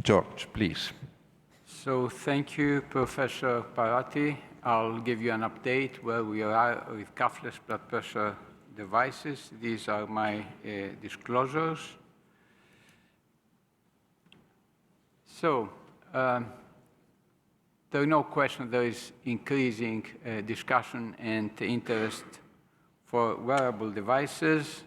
George, please. So thank you, Professor Parati. I'll give you an update where we are with cuffless blood pressure devices. These are my disclosures. So there is no question there is increasing discussion and interest for wearable devices.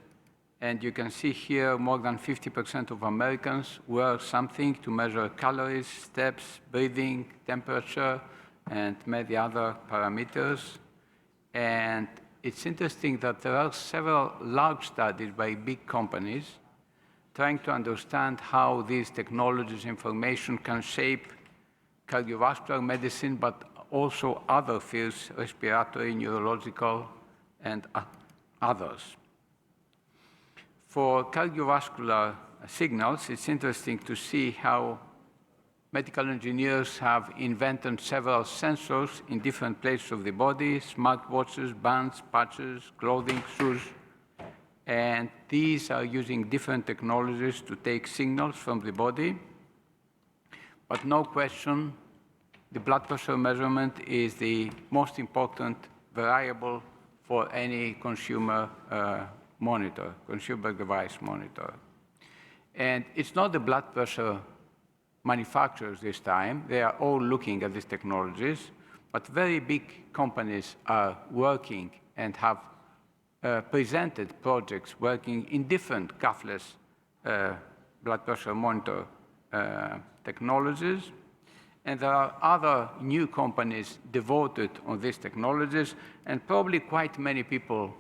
And you can see here more than 50% of Americans wear something to measure calories, steps, breathing, temperature, and many other parameters. And it's interesting that there are several large studies by big companies trying to understand how these technologies, information can shape cardiovascular medicine, but also other fields, respiratory, neurological, and others. For cardiovascular signals, it's interesting to see how medical engineers have invented several sensors in different places of the body, smartwatches, bands, patches, clothing, shoes. And these are using different technologies to take signals from the body. But no question, the blood pressure measurement is the most important variable for any consumer monitor, consumer device monitor. And it's not the blood pressure manufacturers this time. They are all looking at these technologies, but very big companies are working and have presented projects working in different cuffless blood pressure monitor technologies. And there are other new companies devoted on these technologies, and probably quite many people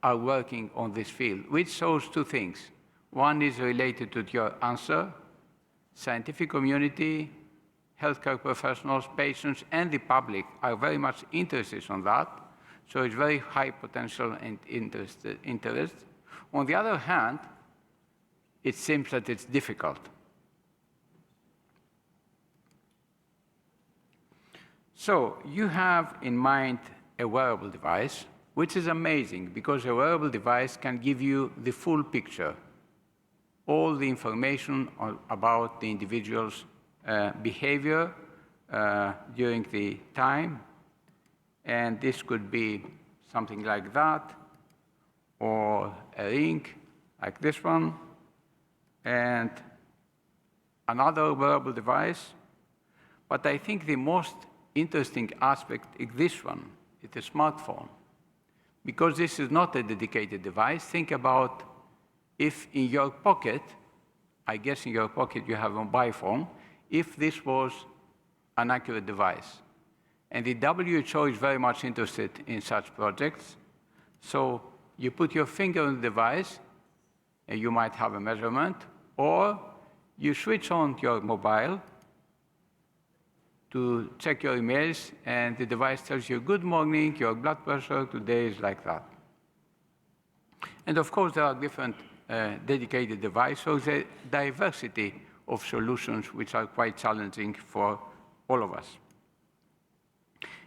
are working on this field, which shows two things. One is related to your answer. Scientific community, healthcare professionals, patients, and the public are very much interested in that. So it's very high potential and interest. On the other hand, it seems that it's difficult. So you have in mind a wearable device, which is amazing because a wearable device can give you the full picture, all the information about the individual's behavior during the time. And this could be something like that, or a ring like this one, and another wearable device. But I think the most interesting aspect is this one. It's a smartphone. Because this is not a dedicated device, think about if in your pocket, I guess in your pocket you have a mobile phone, if this was an accurate device. And the WHO is very much interested in such projects. So you put your finger on the device, and you might have a measurement, or you switch on your mobile to check your emails, and the device tells you, good morning, your blood pressure today is like that. And of course, there are different dedicated devices, so there's a diversity of solutions which are quite challenging for all of us.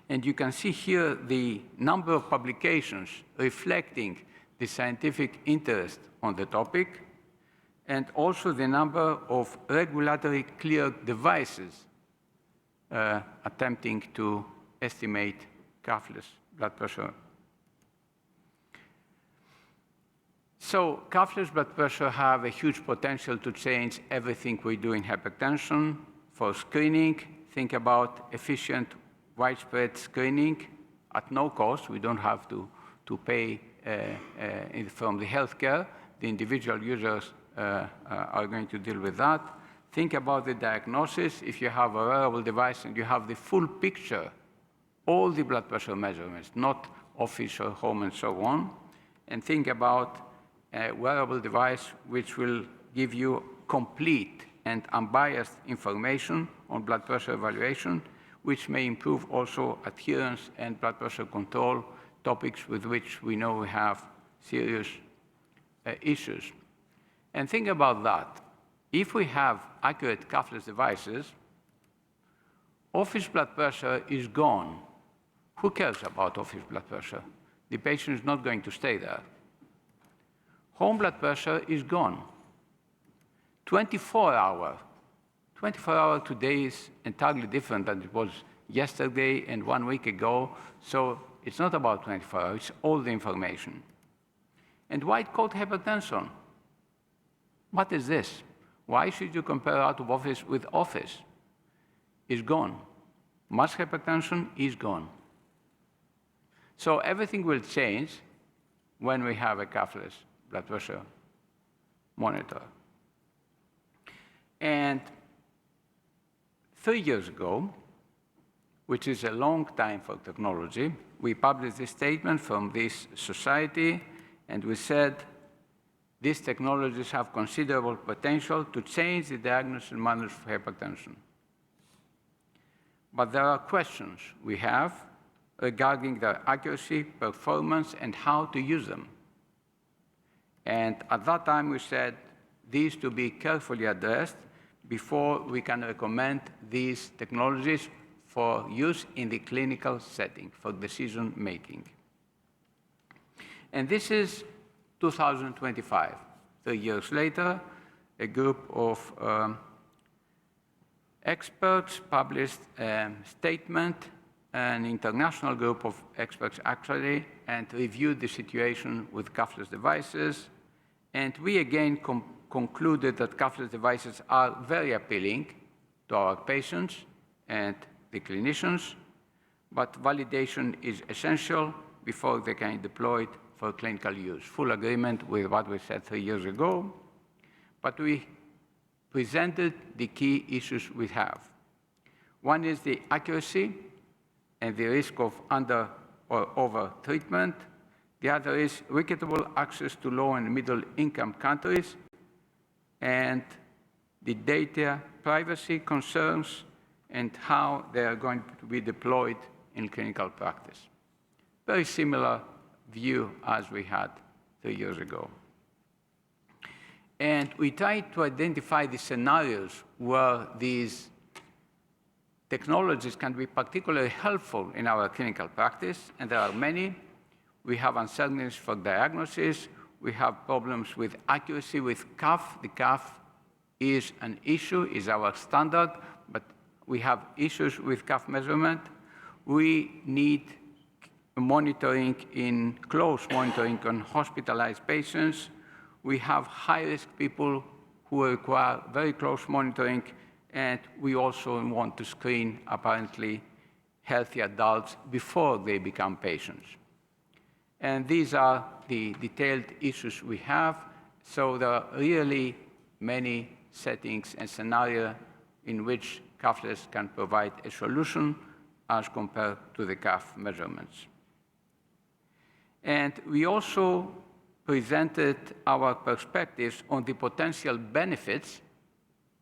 And you can see here the number of publications reflecting the scientific interest on the topic, and also the number of regulatory cleared devices attempting to estimate cuffless blood pressure. So cuffless blood pressure have a huge potential to change everything we do in hypertension. For screening, think about efficient, widespread screening at no cost. We don't have to pay from the healthcare. The individual users are going to deal with that. Think about the diagnosis. If you have a wearable device and you have the full picture, all the blood pressure measurements, not office or home and so on. And think about a wearable device which will give you complete and unbiased information on blood pressure evaluation, which may improve also adherence and blood pressure control, topics with which we know we have serious issues. And think about that. If we have accurate cuffless devices, office blood pressure is gone. Who cares about office blood pressure? The patient is not going to stay there. Home blood pressure is gone. 24-hour. 24-hour today is entirely different than it was yesterday and 1 week ago. So it's not about 24 hours, it's all the information. And white coat hypertension. What is this? Why should you compare out of office with office? It's gone. Mass hypertension is gone. So everything will change when we have a cuffless blood pressure monitor. And 3 years ago, which is a long time for technology, we published this statement from this society, and we said, these technologies have considerable potential to change the diagnosis and management of hypertension. But there are questions we have regarding their accuracy, performance, and how to use them. And at that time, we said these to be carefully addressed before we can recommend these technologies for use in the clinical setting, for decision-making. And this is 2025. 3 years later, a group of experts published a statement, an international group of experts actually, and reviewed the situation with cuffless devices. And we again concluded that cuffless devices are very appealing to our patients and the clinicians, but validation is essential before they can be deployed for clinical use. Full agreement with what we said 3 years ago, but we presented the key issues we have. One is the accuracy and the risk of under or over treatment. The other is equitable access to low and middle income countries, and the data privacy concerns and how they are going to be deployed in clinical practice. Very similar view as we had 3 years ago. And we tried to identify the scenarios where these technologies can be particularly helpful in our clinical practice, and there are many. We have uncertainties for diagnosis. We have problems with accuracy with cuff. The cuff is an issue, is our standard, but we have issues with cuff measurement. We need monitoring close monitoring on hospitalized patients. We have high-risk people who require very close monitoring, and we also want to screen apparently healthy adults before they become patients. And these are the detailed issues we have. So there are really many settings and scenarios in which cuffless can provide a solution as compared to the cuff measurements. And we also presented our perspectives on the potential benefits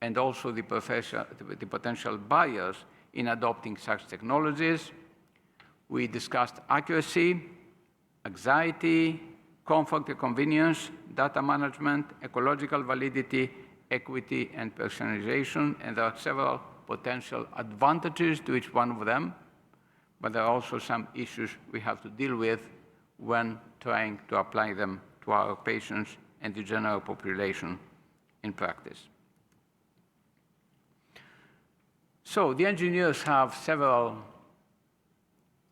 and also the potential barriers in adopting such technologies. We discussed accuracy, anxiety, comfort and convenience, data management, ecological validity, equity, and personalization. And there are several potential advantages to each one of them, but there are also some issues we have to deal with when trying to apply them to our patients and the general population in practice. So the engineers have several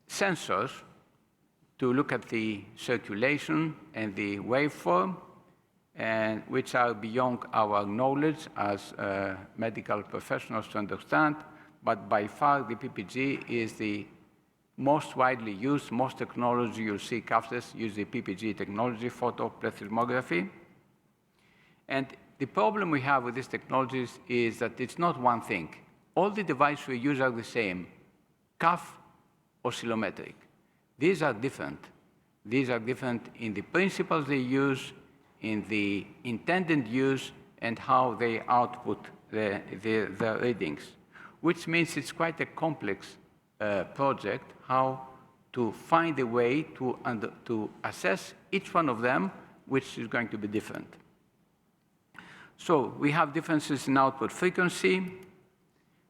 sensors to look at the circulation and the waveform, and which are beyond our knowledge as medical professionals to understand, but by far the PPG is the most widely used. Most technology you'll see cuffless use the PPG technology, photoplethysmography. And the problem we have with these technologies is that it's not one thing. All the devices we use are the same, cuff oscillometric. These are different. These are different in the principles they use, in the intended use, and how they output the readings, which means it's quite a complex project, how to find a way to assess each one of them, which is going to be different. So we have differences in output frequency,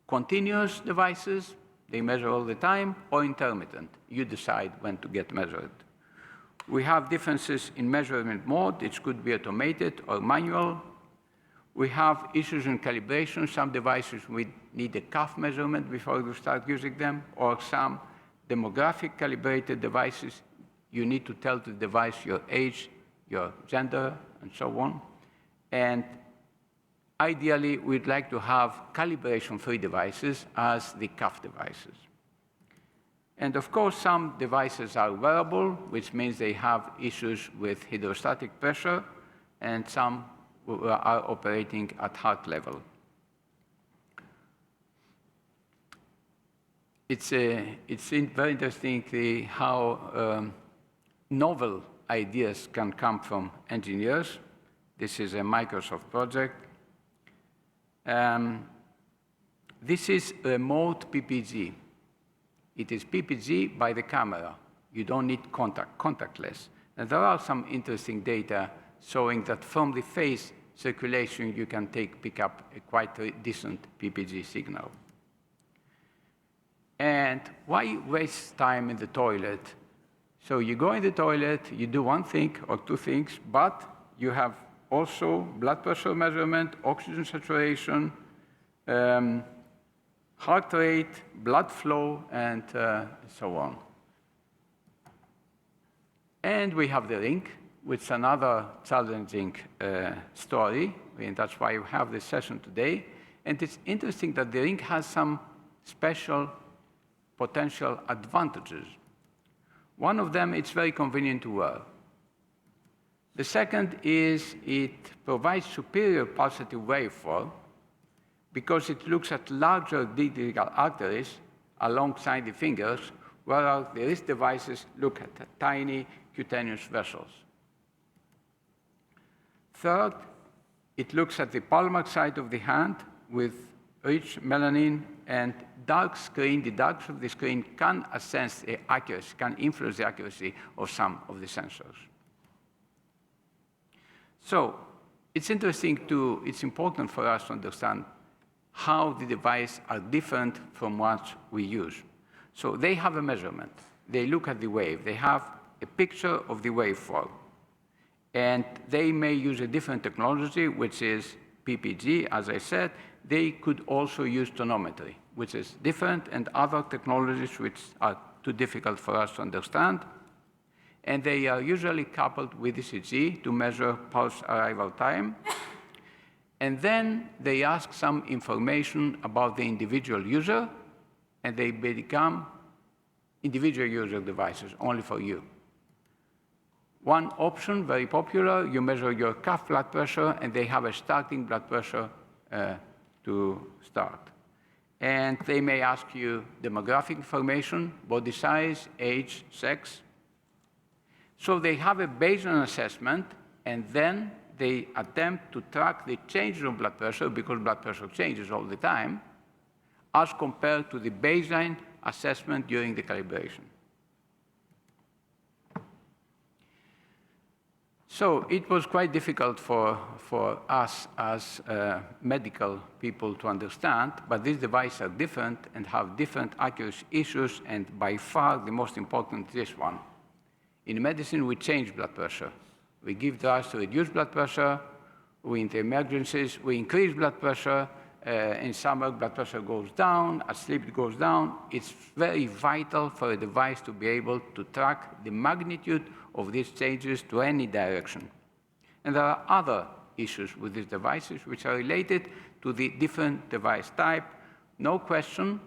continuous devices, they measure all the time, or intermittent. You decide when to get measured. We have differences in measurement mode. It could be automated or manual. We have issues in calibration. Some devices we need a cuff measurement before you start using them, or some demographic calibrated devices, you need to tell the device your age, your gender, and so on. And ideally, we'd like to have calibration-free devices as the cuff devices. And of course, some devices are wearable, which means they have issues with hydrostatic pressure, and some are operating at heart level. It's very interesting how novel ideas can come from engineers. This is a Microsoft project. This is remote PPG. It is PPG by the camera. You don't need contactless. And there are some interesting data showing that from the face circulation, you can pick up a quite decent PPG signal. And why waste time in the toilet? So you go in the toilet, you do one thing or two things, but you have also blood pressure measurement, oxygen saturation, heart rate, blood flow, and so on. And we have the ring, which is another challenging story, and that's why we have this session today. And it's interesting that the ring has some special potential advantages. One of them, it's very convenient to wear. The second is it provides superior pulsative waveform because it looks at larger digital arteries alongside the fingers, whereas the wrist devices look at tiny cutaneous vessels. Third, it looks at the palmar side of the hand with rich melanin and dark screen. The dark of the screen can assess the accuracy, can influence the accuracy of some of the sensors. So it's important for us to understand how the devices are different from what we use. So they have a measurement. They look at the wave. They have a picture of the waveform. And they may use a different technology, which is PPG, as I said. They could also use tonometry, which is different, and other technologies which are too difficult for us to understand. And they are usually coupled with ECG to measure pulse arrival time. And then they ask some information about the individual user, and they become individual user devices, only for you. One option, very popular, you measure your cuff blood pressure, and they have a starting blood pressure to start. And they may ask you demographic information, body size, age, sex. So they have a baseline assessment, and then they attempt to track the changes of blood pressure, because blood pressure changes all the time, as compared to the baseline assessment during the calibration. So it was quite difficult for us as medical people to understand, but these devices are different and have different accuracy issues, and by far the most important is this one. In medicine, we change blood pressure. We give drugs to reduce blood pressure. In the emergencies, we increase blood pressure. In summer, blood pressure goes down. At sleep, it goes down. It's very vital for a device to be able to track the magnitude of these changes to any direction. And there are other issues with these devices which are related to the different device type. No question,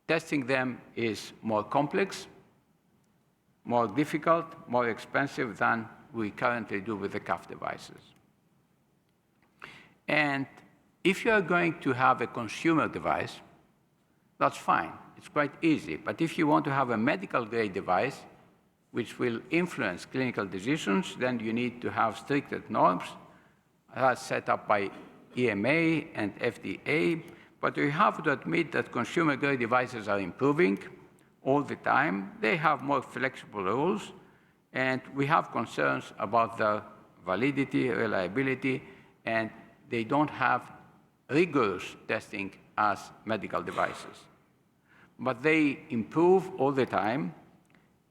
testing them is more complex, more difficult, more expensive than we currently do with the cuff devices. And if you are going to have a consumer device, that's fine. It's quite easy. But if you want to have a medical-grade device, which will influence clinical decisions, then you need to have stricter norms set up by EMA and FDA. But we have to admit that consumer-grade devices are improving all the time. They have more flexible rules, and we have concerns about their validity, reliability, and they don't have rigorous testing as medical devices. But they improve all the time,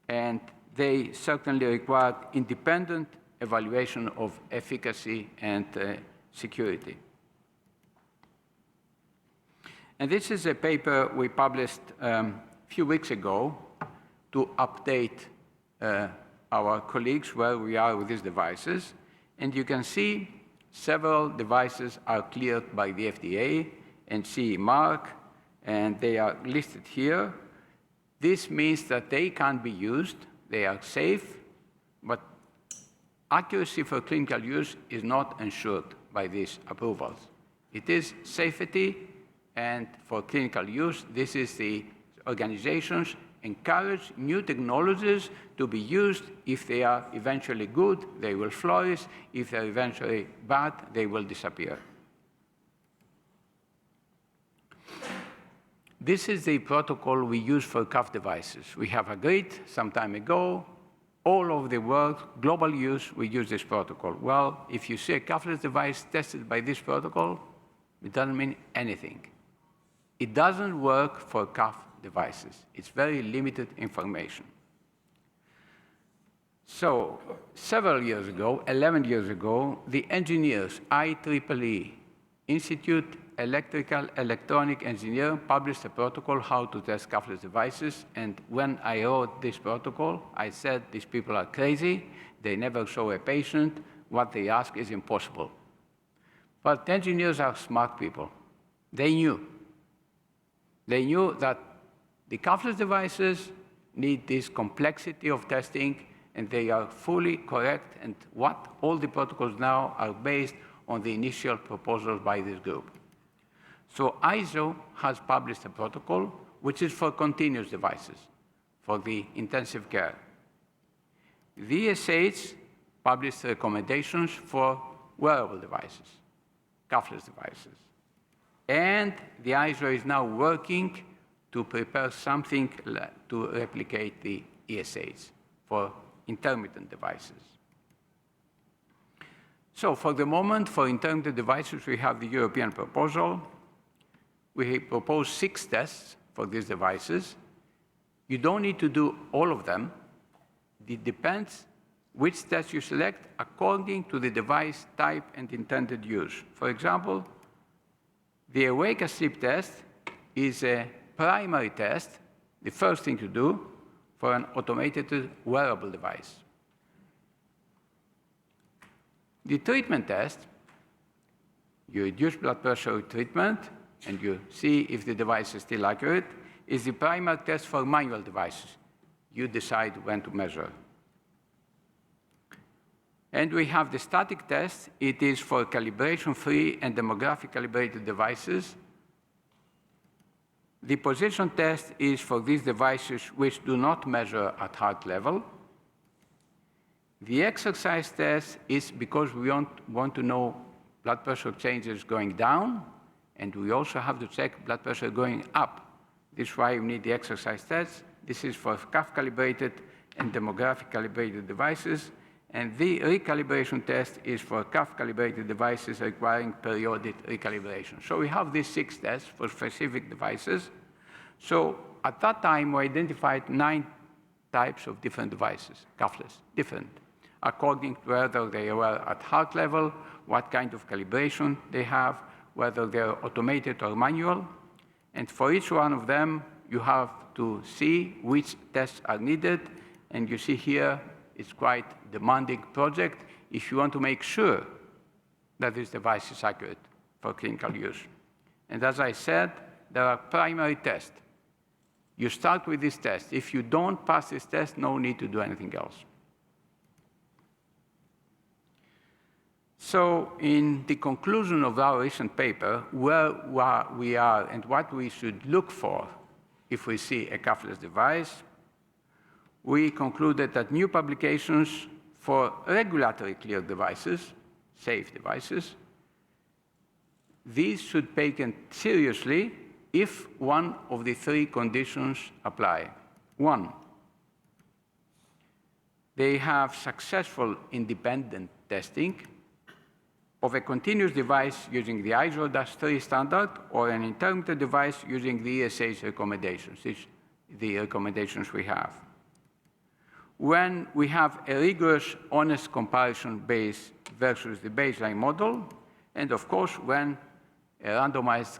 and they certainly require independent evaluation of efficacy and security. And this is a paper we published a few weeks ago to update our colleagues where we are with these devices. And you can see several devices are cleared by the FDA and CE mark, and they are listed here. This means that they can be used, they are safe, but accuracy for clinical use is not ensured by these approvals. It is safety, and for clinical use, this is the organizations encourage new technologies to be used. If they are eventually good, they will flourish. If they're eventually bad, they will disappear. This is the protocol we use for cuff devices. We have agreed some time ago, all over the world, global use, we use this protocol. Well, if you see a cuffless device tested by this protocol, it doesn't mean anything. It doesn't work for cuff devices. It's very limited information. So several years ago, 11 years ago, the engineers, IEEE, Institute Electrical Electronic Engineer, published a protocol how to test cuffless devices. And when I wrote this protocol, I said, these people are crazy. They never show a patient. What they ask is impossible. But engineers are smart people. They knew. They knew that the cuffless devices need this complexity of testing, and they are fully correct, and what all the protocols now are based on the initial proposals by this group. So ISO has published a protocol which is for continuous devices, for the intensive care. The ESH published recommendations for wearable devices, cuffless devices. And the ISO is now working to prepare something to replicate the ESH for intermittent devices. So for the moment, for intermittent devices, we have the European proposal. We propose 6 tests for these devices. You don't need to do all of them. It depends which test you select according to the device type and intended use. For example, the awake asleep test is a primary test, the first thing to do, for an automated wearable device. The treatment test, you reduce blood pressure with treatment, and you see if the device is still accurate, is the primary test for manual devices. You decide when to measure. And we have the static test. It is for calibration-free and demographic-calibrated devices. The position test is for these devices which do not measure at heart level. The exercise test is because we want to know blood pressure changes going down, and we also have to check blood pressure going up. This is why we need the exercise test. This is for cuff-calibrated and demographic-calibrated devices. And the recalibration test is for cuff-calibrated devices requiring periodic recalibration. So we have these 6 tests for specific devices. So at that time, we identified 9 types of different devices, cuffless, different, according to whether they were at heart level, what kind of calibration they have, whether they're automated or manual. And for each one of them, you have to see which tests are needed. And you see here, it's quite a demanding project if you want to make sure that this device is accurate for clinical use. And as I said, there are primary tests. You start with this test. If you don't pass this test, no need to do anything else. So in the conclusion of our recent paper, where we are and what we should look for if we see a cuffless device, we concluded that new publications for regulatory cleared devices, safe devices, these should be taken seriously if one of the 3 conditions apply. 1, they have successful independent testing of a continuous device using the ISO-3 standard or an intermittent device using the ESH recommendations, the recommendations we have. when we have a rigorous, honest comparison base versus the baseline model, and of course, when a randomized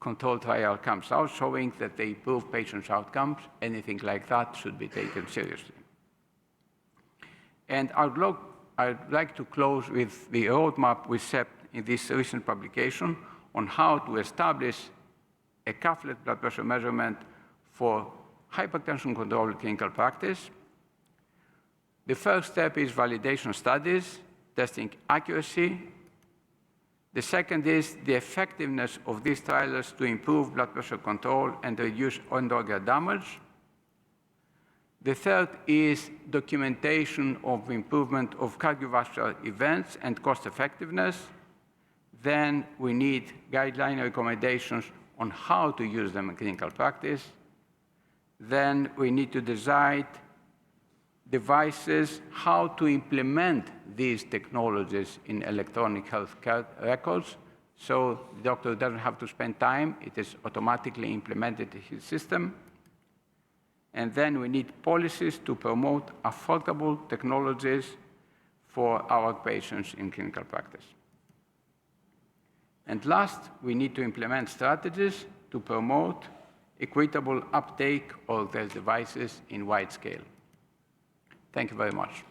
control trial comes out showing that they improve patients' outcomes, anything like that should be taken seriously. And I'd like to close with the roadmap we set in this recent publication on how to establish a cuffless blood pressure measurement for hypertension control clinical practice. The first step is validation studies, testing accuracy. The second is the effectiveness of these trials to improve blood pressure control and reduce end-organ damage. The third is documentation of improvement of cardiovascular events and cost effectiveness. Then we need guideline recommendations on how to use them in clinical practice. Then we need to decide devices, how to implement these technologies in electronic healthcare records, so the doctor doesn't have to spend time. It is automatically implemented in his system. And then we need policies to promote affordable technologies for our patients in clinical practice. And last, we need to implement strategies to promote equitable uptake of these devices in wide scale. Thank you very much.